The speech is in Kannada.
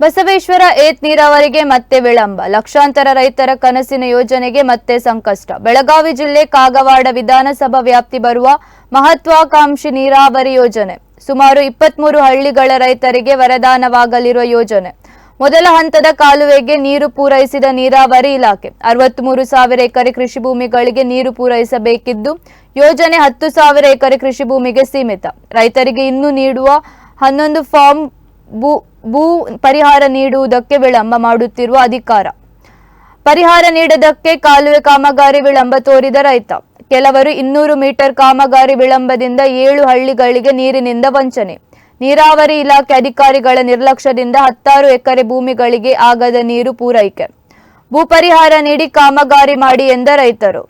ಬಸವೇಶ್ವರ ಏತ್ ನೀರಾವರಿಗೆ ಮತ್ತೆ ವಿಳಂಬ. ಲಕ್ಷಾಂತರ ರೈತರ ಕನಸಿನ ಯೋಜನೆಗೆ ಮತ್ತೆ ಸಂಕಷ್ಟ. ಬೆಳಗಾವಿ ಜಿಲ್ಲೆ ಕಾಗವಾಡ ವಿಧಾನಸಭಾ ವ್ಯಾಪ್ತಿ ಬರುವ ಮಹತ್ವಾಕಾಂಕ್ಷಿ ನೀರಾವರಿ ಯೋಜನೆ ಸುಮಾರು 23 ಹಳ್ಳಿಗಳ ರೈತರಿಗೆ ವರದಾನವಾಗಲಿರುವ ಯೋಜನೆ. ಮೊದಲ ಹಂತದ ಕಾಲುವೆಗೆ ನೀರು ಪೂರೈಸಿದ ನೀರಾವರಿ ಇಲಾಖೆ 63,000 ಎಕರೆ ಕೃಷಿ ಭೂಮಿಗಳಿಗೆ ನೀರು ಪೂರೈಸಬೇಕಿದ್ದು ಯೋಜನೆ 10,000 ಎಕರೆ ಕೃಷಿ ಭೂಮಿಗೆ ಸೀಮಿತ. ರೈತರಿಗೆ ಇನ್ನೂ ನೀಡುವ 11 ಫಾರ್ಮ್ ಭೂ ಪರಿಹಾರ ನೀಡುವುದಕ್ಕೆ ವಿಳಂಬ ಮಾಡುತ್ತಿರುವ ಅಧಿಕಾರ. ಪರಿಹಾರ ನೀಡದಕ್ಕೆ ಕಾಲುವೆ ಕಾಮಗಾರಿ ವಿಳಂಬ ತೋರಿದ ರೈತ. ಕೆಲವರು 200 ಮೀಟರ್ ಕಾಮಗಾರಿ ವಿಳಂಬದಿಂದ 7 ಹಳ್ಳಿಗಳಿಗೆ ನೀರಿನಿಂದ ವಂಚನೆ. ನೀರಾವರಿ ಇಲಾಖೆ ಅಧಿಕಾರಿಗಳ ನಿರ್ಲಕ್ಷ್ಯದಿಂದ 16 ಎಕರೆ ಭೂಮಿಗಳಿಗೆ ಆಗದ ನೀರು ಪೂರೈಕೆ. ಭೂ ಪರಿಹಾರ ನೀಡಿ ಕಾಮಗಾರಿ ಮಾಡಿ ಎಂದ ರೈತರು.